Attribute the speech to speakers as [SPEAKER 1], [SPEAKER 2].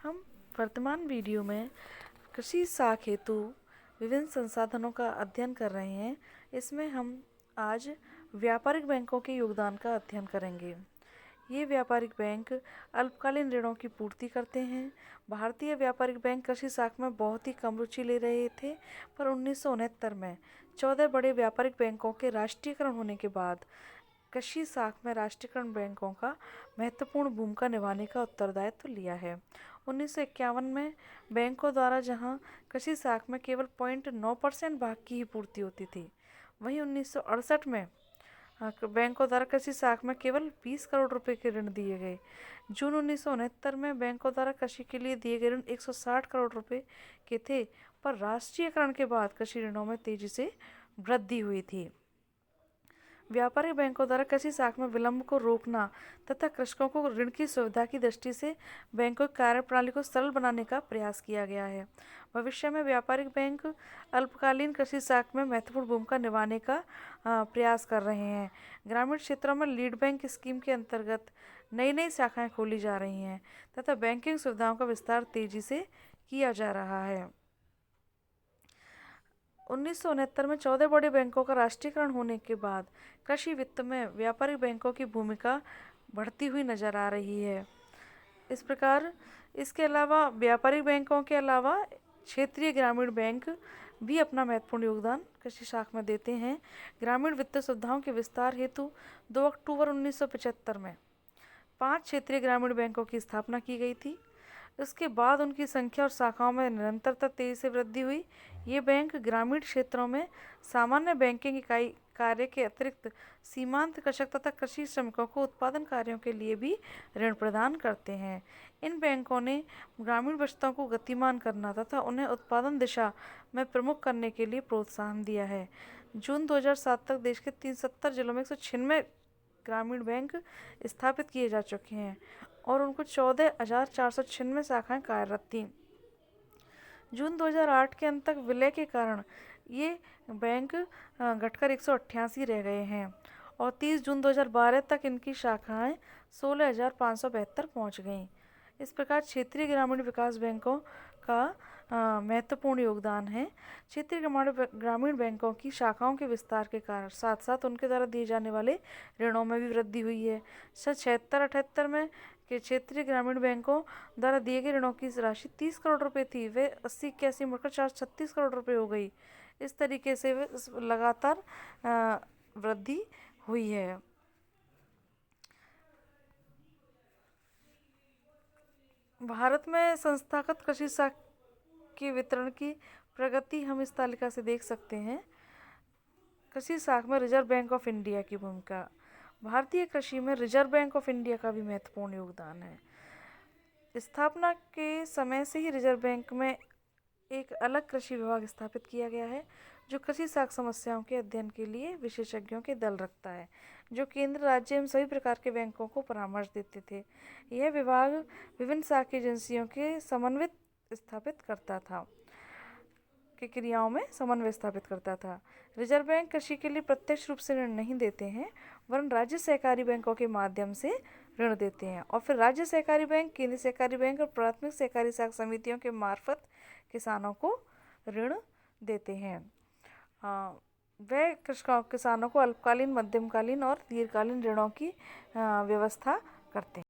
[SPEAKER 1] हम वर्तमान वीडियो में कृषि साख हेतु विभिन्न संसाधनों का अध्ययन कर रहे हैं। इसमें हम आज व्यापारिक बैंकों के योगदान का अध्ययन करेंगे। ये व्यापारिक बैंक अल्पकालीन ऋणों की पूर्ति करते हैं। भारतीय व्यापारिक बैंक कृषि साख में बहुत ही कम रुचि ले रहे थे, पर 1969 में 14 बड़े व्यापारिक बैंकों के राष्ट्रीयकरण होने के बाद कृषि साख में राष्ट्रीयकरण बैंकों का महत्वपूर्ण भूमिका निभाने का उत्तरदायित्व लिया है। 1951 में बैंकों द्वारा जहां कृषि साख में केवल 0.9% भाग की ही पूर्ति होती थी, वहीं 1968 में बैंकों द्वारा कृषि साख में केवल 20 करोड़ रुपए के ऋण दिए गए। जून 1969 में बैंकों द्वारा कृषि के लिए दिए गए ऋण 160 करोड़ रुपए के थे, पर राष्ट्रीयकरण के बाद कृषि ऋणों में तेजी से वृद्धि हुई थी। व्यापारिक बैंकों द्वारा कृषि साख में विलंब को रोकना तथा कृषकों को ऋण की सुविधा की दृष्टि से बैंकों की कार्यप्रणाली को सरल बनाने का प्रयास किया गया है। भविष्य में व्यापारिक बैंक अल्पकालीन कृषि साख में महत्वपूर्ण भूमिका निभाने का प्रयास कर रहे हैं। ग्रामीण क्षेत्रों में लीड बैंक स्कीम के अंतर्गत नई नई शाखाएं खोली जा रही हैं तथा बैंकिंग सुविधाओं का विस्तार तेजी से किया जा रहा है। 1969 में 14 बड़े बैंकों का राष्ट्रीयकरण होने के बाद कृषि वित्त में व्यापारिक बैंकों की भूमिका बढ़ती हुई नजर आ रही है। इस प्रकार इसके अलावा व्यापारिक बैंकों के अलावा क्षेत्रीय ग्रामीण बैंक भी अपना महत्वपूर्ण योगदान कृषि शाख में देते हैं। ग्रामीण वित्त सुविधाओं के विस्तार हेतु 2 अक्टूबर 1975 में 5 क्षेत्रीय ग्रामीण बैंकों की स्थापना की गई थी। इसके बाद उनकी संख्या और शाखाओं में निरंतरता तेजी से वृद्धि हुई। ये बैंक ग्रामीण क्षेत्रों में सामान्य बैंकिंग इकाई कार्य के अतिरिक्त सीमांत कृषक तथा कृषि श्रमिकों को उत्पादन कार्यों के लिए भी ऋण प्रदान करते हैं। इन बैंकों ने ग्रामीण बचतों को गतिमान करना तथा उन्हें उत्पादन दिशा में प्रमुख करने के लिए प्रोत्साहन दिया है। जून 2007 तक देश के 370 जिलों में 196 ग्रामीण बैंक स्थापित किए जा चुके हैं और उनको 14,496 शाखाएं कार्यरत थीं। जून 2008 के अंत तक विलय के कारण ये बैंक घटकर 188 रह गए हैं और 30 जून 2012 तक इनकी शाखाएं 16,572 पहुंच गईं। इस प्रकार क्षेत्रीय ग्रामीण विकास बैंकों का महत्वपूर्ण योगदान है। क्षेत्रीय ग्रामीण बैंकों की शाखाओं के विस्तार के कारण साथ साथ उनके द्वारा दिए जाने वाले ऋणों में भी वृद्धि हुई है। 76-78 में के क्षेत्रीय ग्रामीण बैंकों द्वारा दिए गए ऋणों की राशि 30 करोड़ रुपए थी, वे 80-81 मुड़कर 436 करोड़ रुपए हो गई। इस तरीके से वे लगातार वृद्धि हुई है। भारत में संस्थागत कृषि साख के वितरण की प्रगति हम इस तालिका से देख सकते हैं। कृषि साख में रिजर्व बैंक ऑफ इंडिया की भूमिका। भारतीय कृषि में रिजर्व बैंक ऑफ इंडिया का भी महत्वपूर्ण योगदान है। स्थापना के समय से ही रिजर्व बैंक में एक अलग कृषि विभाग स्थापित किया गया है, जो कृषि साख समस्याओं के अध्ययन के लिए विशेषज्ञों के दल रखता है, जो केंद्र, राज्य एवं सभी प्रकार के बैंकों को परामर्श देते थे। यह विभाग विभिन्न साख एजेंसियों के समन्वित स्थापित करता था की क्रियाओं में समन्वय स्थापित करता था। रिजर्व बैंक कृषि के लिए प्रत्यक्ष रूप से ऋण नहीं देते हैं, वरन राज्य सहकारी बैंकों के माध्यम से ऋण देते हैं और फिर राज्य सहकारी बैंक, केंद्रीय सहकारी बैंक और प्राथमिक सहकारी साख समितियों के मार्फत किसानों को ऋण देते हैं। वे किसानों को अल्पकालीन, मध्यमकालीन और दीर्घकालीन ऋणों की व्यवस्था करते हैं।